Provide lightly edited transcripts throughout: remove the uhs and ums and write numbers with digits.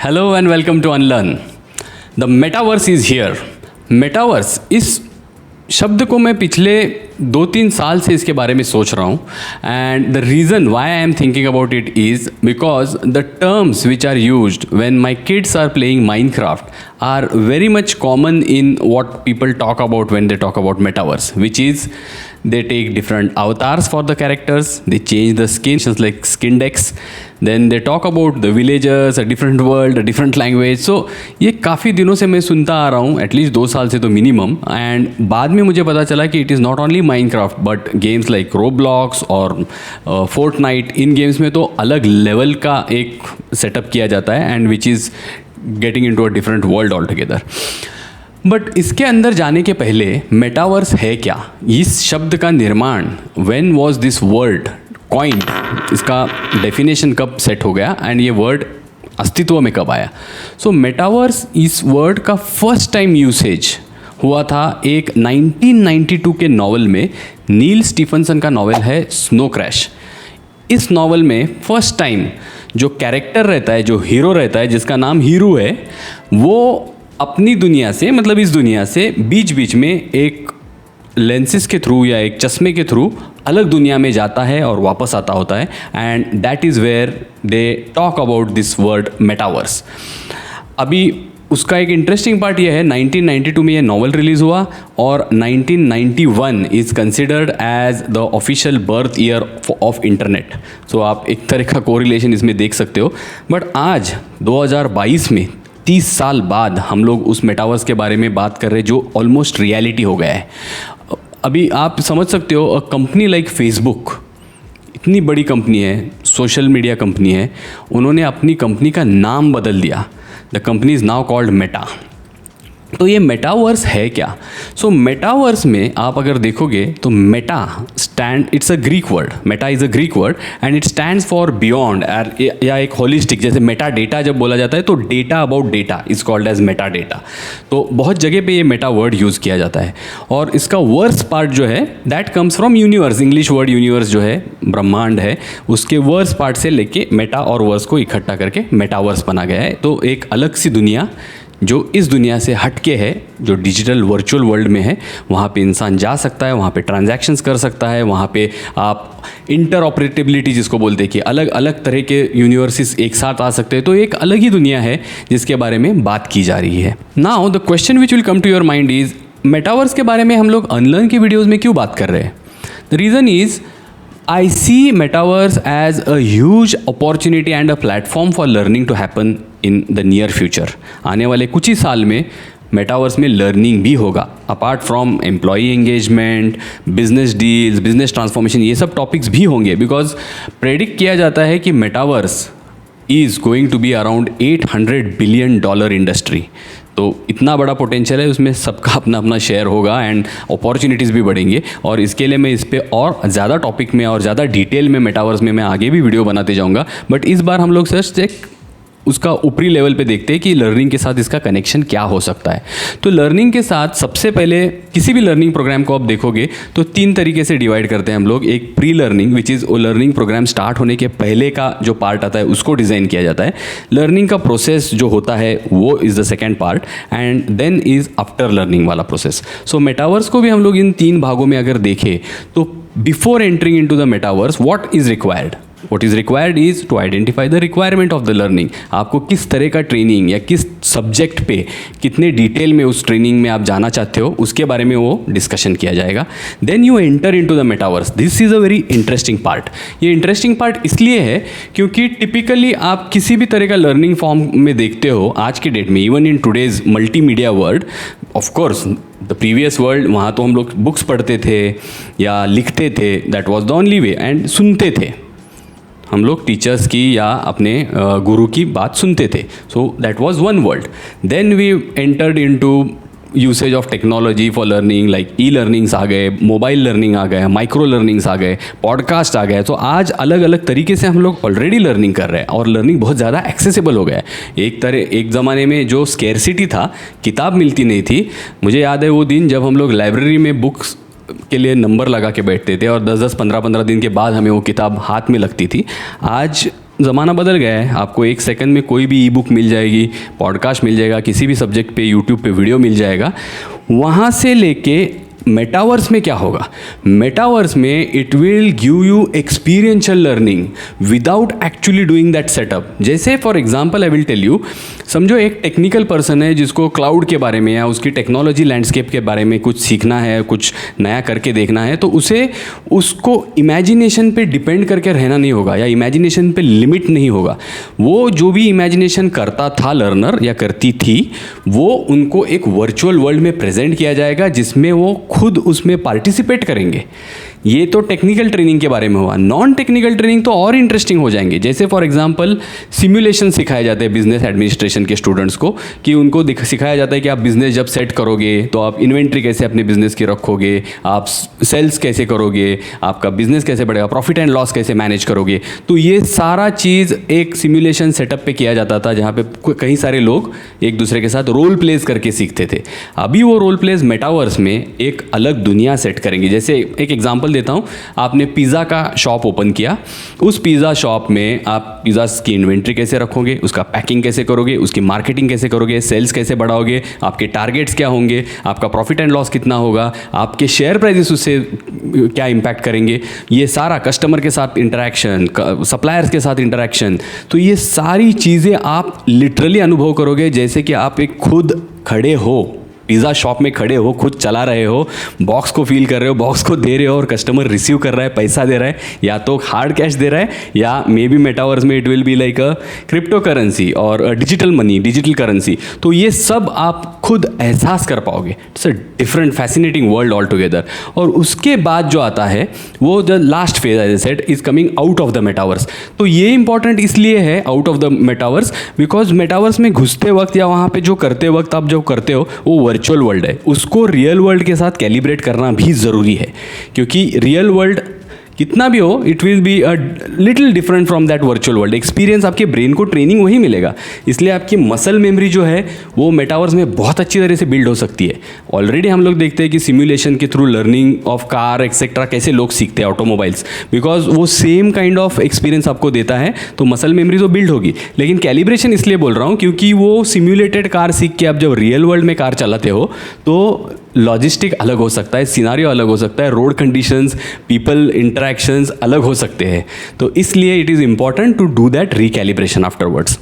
Hello and welcome to Unlearn. The Metaverse is here. Metaverse इस शब्द को मैं पिछले 2-3 साल से इसके बारे में सोच रहा हूँ and the reason why I am thinking about it is because the terms which are used when my kids are playing Minecraft are very much common in what people talk about when they talk about metaverse, which is they take different avatars for the characters, they change the skins like skin decks, then they talk about the villagers, a different world, a different language. So ये काफ़ी दिनों से मैं सुनता आ रहा हूँ, at least 2 साल से तो मिनिमम. एंड बाद में मुझे पता चला कि it is not only Minecraft but games like Roblox और फोर्टनाइट, इन गेम्स में तो अलग लेवल का एक सेटअप किया जाता है and which is getting into a different world all together. But इसके अंदर जाने के पहले मेटावर्स है क्या, इस शब्द का निर्माण, when was this word coined, इसका डेफिनेशन कब सेट हो गया एंड ये वर्ड अस्तित्व में कब आया. सो मेटावर्स इस वर्ड का फर्स्ट टाइम यूसेज हुआ था एक 1992 के नॉवल में. नील स्टीफनसन का नॉवल है स्नो क्रैश. इस नॉवल में फर्स्ट टाइम जो कैरेक्टर रहता है, जो हीरो रहता है, जिसका नाम हीरू है, वो अपनी दुनिया से, मतलब इस दुनिया से बीच बीच में एक लेंसेज के थ्रू या एक चश्मे के थ्रू अलग दुनिया में जाता है और वापस आता होता है. And that is where they talk about this word metaverse. अभी उसका एक इंटरेस्टिंग पार्ट ये है, 1992 में ये नॉवल रिलीज़ हुआ और 1991 is considered as the official birth year of internet. So आप एक तरह का कोरिलेशन इसमें देख सकते हो. बट आज 2022 में 30 साल बाद हम लोग उस मेटावर्स के बारे में बात कर रहे हैं जो ऑलमोस्ट रियलिटी हो गया है. अभी आप समझ सकते हो, अ कंपनी लाइक फेसबुक, इतनी बड़ी कंपनी है, सोशल मीडिया कंपनी है, उन्होंने अपनी कंपनी का नाम बदल दिया. The company is now called Meta. तो ये मेटावर्स है क्या? सो मेटावर्स में आप अगर देखोगे तो Meta it's a Greek word. Meta is a Greek word and it stands for beyond, या एक होलिस्टिक. जैसे मेटा डेटा जब बोला जाता है तो data about data is called as meta data. तो बहुत जगह पे ये मेटा वर्ड यूज़ किया जाता है. और इसका वर्स पार्ट जो है that comes from universe. English word universe जो है, ब्रह्मांड है, उसके वर्स पार्ट से लेके मेटा और वर्स को इकट्ठा करके मेटावर्स बना गया है. तो एक अलग सी दुनिया जो इस दुनिया से हटके है, जो डिजिटल वर्चुअल वर्ल्ड में है, वहाँ पे इंसान जा सकता है, वहाँ पे ट्रांजैक्शंस कर सकता है, वहाँ पे आप इंटरऑपरेटेबिलिटी जिसको बोलते हैं कि अलग अलग तरह के यूनिवर्सेस एक साथ आ सकते हैं. तो एक अलग ही दुनिया है जिसके बारे में बात की जा रही है. Now the question which will come to your mind is, metaverse के बारे में हम लोग अनलर्न की वीडियोज़ में क्यों बात कर रहे हैं? The reason is I see metaverse as a huge opportunity and a platform for learning to happen in the near future. आने वाले कुछ ही साल में मेटावर्स में लर्निंग भी होगा. Apart from employee engagement, business deals, business transformation, ये सब टॉपिक्स भी होंगे. बिकॉज प्रेडिक्ट किया जाता है कि metaverse is going to be around $800 billion industry. तो इतना बड़ा पोटेंशियल है, उसमें सबका अपना अपना शेयर होगा एंड अपॉर्चुनिटीज़ भी बढ़ेंगे. और इसके लिए मैं इस पर और ज़्यादा टॉपिक में और ज़्यादा डिटेल में मेटावर्स में मैं आगे भी वीडियो बनाते जाऊँगा. बट इस बार हम लोग सिर्फ एक उसका ऊपरी लेवल पे देखते हैं कि लर्निंग के साथ इसका कनेक्शन क्या हो सकता है. तो लर्निंग के साथ सबसे पहले किसी भी लर्निंग प्रोग्राम को आप देखोगे तो 3 तरीके से डिवाइड करते हैं हम लोग. एक प्री लर्निंग विच इज़ वो लर्निंग प्रोग्राम स्टार्ट होने के पहले का जो पार्ट आता है उसको डिज़ाइन किया जाता है. लर्निंग का प्रोसेस जो होता है वो is the second part and then is after learning वाला प्रोसेस. सो मेटावर्स को भी हम लोग इन 3 भागों में अगर देखें तो before entering into the metaverse what is required? What is required is to identify the requirement of the learning. आपको किस तरह का ट्रेनिंग या किस सब्जेक्ट पे कितने डिटेल में उस ट्रेनिंग में आप जाना चाहते हो, उसके बारे में वो डिस्कशन किया जाएगा. Then you enter into the metaverse. This is a very interesting part. ये इंटरेस्टिंग पार्ट इसलिए है क्योंकि टिपिकली आप किसी भी तरह का लर्निंग फॉर्म में देखते हो आज के डेट में, even in today's multi media world. Of course the previous world, वहाँ तो हम लोग बुक्स पढ़ते थे या लिखते थे, that was the only way, and सुनते थे. हम लोग टीचर्स की या अपने गुरु की बात सुनते थे. So that was one world. Then we entered into usage of technology for learning, like E learnings आ गए, मोबाइल लर्निंग आ गए, माइक्रो लर्निंग्स आ गए, पॉडकास्ट आ गए. तो आज अलग अलग तरीके से हम लोग ऑलरेडी लर्निंग कर रहे हैं और लर्निंग बहुत ज़्यादा एक्सेसिबल हो गया है. एक ज़माने में जो स्केर्सिटी था, किताब मिलती नहीं थी. मुझे याद है वो दिन जब हम लोग लाइब्रेरी में बुक्स के लिए नंबर लगा के बैठते थे और 10-10, 15-15 दिन के बाद हमें वो किताब हाथ में लगती थी. आज ज़माना बदल गया है, आपको एक सेकंड में कोई भी ई बुक मिल जाएगी, पॉडकास्ट मिल जाएगा, किसी भी सब्जेक्ट पे यूट्यूब पे वीडियो मिल जाएगा। वहाँ से लेके मेटावर्स में क्या होगा, मेटावर्स में it will give you experiential learning without actually doing that setup. जैसे for example I will tell you, समझो एक टेक्निकल पर्सन है जिसको क्लाउड के बारे में या उसकी टेक्नोलॉजी लैंडस्केप के बारे में कुछ सीखना है, कुछ नया करके देखना है, तो उसको इमेजिनेशन पे डिपेंड करके रहना नहीं होगा या इमेजिनेशन पे लिमिट नहीं होगा। वो जो भी इमेजिनेशन करता था लर्नर या करती थी, वो उनको एक वर्चुअल वर्ल्ड में प्रेजेंट किया जाएगा जिसमें वो खुद उसमें पार्टिसिपेट करेंगे। ये तो टेक्निकल ट्रेनिंग के बारे में हुआ। नॉन टेक्निकल ट्रेनिंग तो और इंटरेस्टिंग हो जाएंगे। जैसे फॉर एग्जांपल सिमुलेशन सिखाए जाते हैं बिजनेस एडमिनिस्ट्रेशन के स्टूडेंट्स को, कि उनको सिखाया जाता है कि आप बिजनेस जब सेट करोगे तो आप इन्वेंट्री कैसे अपने बिजनेस की रखोगे, आप सेल्स कैसे करोगे, आपका बिजनेस कैसे बढ़ेगा, प्रॉफिट एंड लॉस कैसे मैनेज करोगे। तो ये सारा चीज़ एक सिमुलेशन सेटअप पे किया जाता था, जहाँ पे कई सारे लोग एक दूसरे के साथ रोल प्लेस करके सीखते थे। अभी वो रोल प्लेस मेटावर्स में एक अलग दुनिया सेट करेंगे। जैसे एक एग्जांपल देता हूँ, आपने पिज़्ज़ा का शॉप ओपन किया, उस पिज़्ज़ा शॉप में आप पिज़्ज़ा की इन्वेंट्री कैसे रखोगे, उसका पैकिंग कैसे करोगे, उसकी मार्केटिंग कैसे करोगे, सेल्स कैसे बढ़ाओगे, आपके टारगेट्स क्या होंगे, आपका प्रॉफिट एंड लॉस कितना होगा, आपके शेयर प्राइसेस उससे क्या इम्पैक्ट करेंगे, ये सारा कस्टमर के साथ इंटरेक्शन, सप्लायर्स के साथ इंटरेक्शन, तो ये सारी चीज़ें आप लिटरली अनुभव करोगे जैसे कि आप एक खुद खड़े हो, पिज़्ज़ा शॉप में खड़े हो, खुद चला रहे हो, बॉक्स को फील कर रहे हो, बॉक्स को दे रहे हो और कस्टमर रिसीव कर रहा है, पैसा दे रहा है, या तो हार्ड कैश दे रहा है या मे बी मेटावर्स में it will be like a crypto currency और डिजिटल मनी, डिजिटल करेंसी। तो ये सब आप खुद एहसास कर पाओगे। It's a different fascinating world all together. और उसके बाद जो आता है वो the last phase as I said is coming out of the metaverse. तो ये इंपॉर्टेंट इसलिए है out of the metaverse because metaverse में घुसते वक्त या वहाँ पे जो करते वक्त आप जो करते हो वो वर्चुअल वर्ल्ड है, उसको रियल वर्ल्ड के साथ कैलिब्रेट करना भी ज़रूरी है, क्योंकि रियल वर्ल्ड कितना भी हो it will be a little different from that virtual world. Experience आपके ब्रेन को ट्रेनिंग वही मिलेगा, इसलिए आपकी मसल मेमोरी जो है वो मेटावर्स में बहुत अच्छी तरह से बिल्ड हो सकती है। ऑलरेडी हम लोग देखते हैं कि सिमुलेशन के through learning of car etcetera कैसे लोग सीखते हैं ऑटोमोबाइल्स, बिकॉज वो सेम काइंड ऑफ एक्सपीरियंस आपको देता है, तो मसल मेमोरी तो बिल्ड होगी। लेकिन कैलिब्रेशन इसलिए बोल रहा हूँ क्योंकि वो सिम्युलेटेड कार सीख के आप जब रियल वर्ल्ड में कार चलाते हो तो लॉजिस्टिक अलग हो सकता है, सिनारियो अलग हो सकता है, रोड कंडीशंस, पीपल इंटरेक्शंस अलग हो सकते हैं। तो इसलिए it is important to do that recalibration afterwards,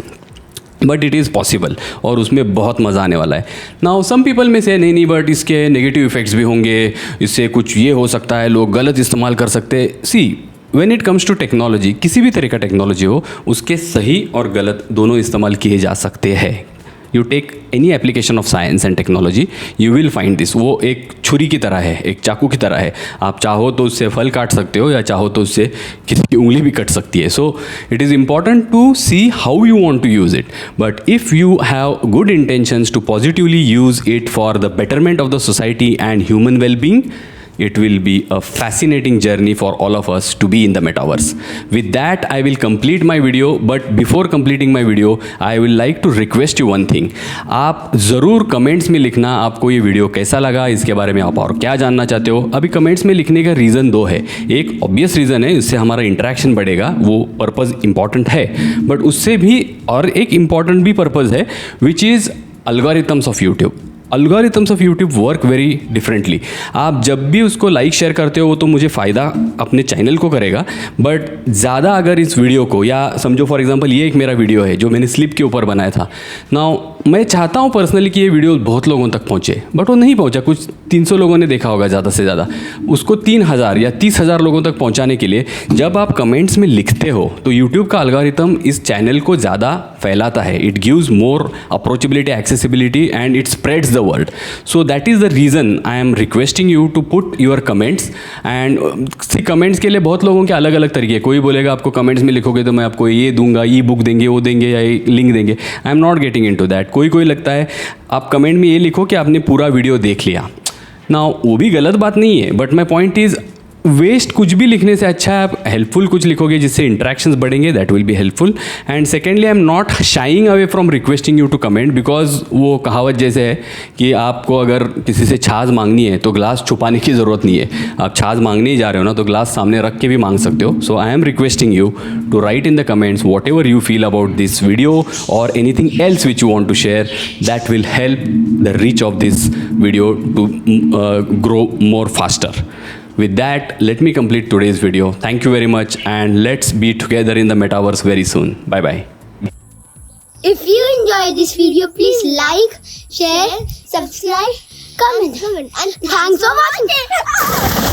but it is possible और उसमें बहुत मज़ा आने वाला है। नाउ सम पीपल में से नहीं बट इसके नेगेटिव इफेक्ट्स भी होंगे, इससे कुछ ये हो सकता है, लोग गलत इस्तेमाल कर सकते हैं। See when it comes to technology, किसी भी तरह का टेक्नोलॉजी हो उसके सही और गलत दोनों इस्तेमाल किए जा सकते हैं। You take any application of science and technology you will find this. वो एक छुरी की तरह है, एक चाकू की तरह है, आप चाहो तो उससे फल काट सकते हो या चाहो तो उससे किसी की उंगली भी कट सकती है। So it is important to see how you want to use it, but if you have good intentions to positively use it for the betterment of the society and human well-being, it will be a fascinating journey for all of us to be in the metaverse. With that, I will complete my video, but before completing my video, I will like to request you one thing. आप ज़रूर comments में लिखना आपको ये video कैसा लगा, इसके बारे में आप और क्या जानना चाहते हो। अभी कमेंट्स में लिखने का रीज़न दो है, एक ऑब्वियस रीज़न है इससे हमारा इंटरेक्शन बढ़ेगा, वो पर्पज़ इंपॉर्टेंट है, बट उससे भी और एक इम्पॉर्टेंट भी पर्पज़ है which is algorithms of YouTube. Algorithms of YouTube work very differently. आप जब भी उसको लाइक शेयर करते हो वो तो मुझे फ़ायदा अपने चैनल को करेगा, बट ज़्यादा अगर इस वीडियो को, या समझो फॉर एग्जांपल ये एक मेरा वीडियो है जो मैंने स्लिप के ऊपर बनाया था, नाउ मैं चाहता हूँ पर्सनली कि ये वीडियो बहुत लोगों तक पहुँचे, बट वो नहीं पहुँचा। कुछ 300 लोगों ने देखा होगा ज़्यादा से ज़्यादा, उसको 3000 या 30,000 लोगों तक पहुँचाने के लिए जब आप कमेंट्स में लिखते हो तो यूट्यूब का एल्गोरिथम इस चैनल को ज़्यादा फैलाता है। It gives more approachability, accessibility and it spreads the world. So that is the reason I am requesting you to put your comments and comments के लिए बहुत लोगों के अलग अलग तरीके। कोई बोलेगा आपको कमेंट्स में लिखोगे तो मैं आपको ये दूंगा, ई बुक देंगे, वो देंगे या लिंक देंगे। आई am not getting into that. कोई लगता है आप कमेंट में ये लिखो कि आपने पूरा वीडियो देख लिया ना, वो भी गलत बात नहीं है, but my point is waste कुछ भी लिखने से अच्छा है आप हेल्पफुल कुछ लिखोगे जिससे इंटरेक्शंस बढ़ेंगे, that will be helpful. And secondly I am not shying away from requesting you to comment, because वो कहावत जैसे है कि आपको अगर किसी से छाछ मांगनी है तो ग्लास छुपाने की ज़रूरत नहीं है. आप छाछ मांगने ही जा रहे हो ना तो ग्लास सामने रख के भी मांग सकते हो. So I am requesting you to write in the comments whatever you feel about this video और anything else which you want to share. That will help the reach of this video to grow more faster. With that, let me complete today's video. Thank you very much and let's be together in the metaverse very soon. Bye bye. If you enjoyed this video, please like, share, subscribe, comment, and thanks for watching.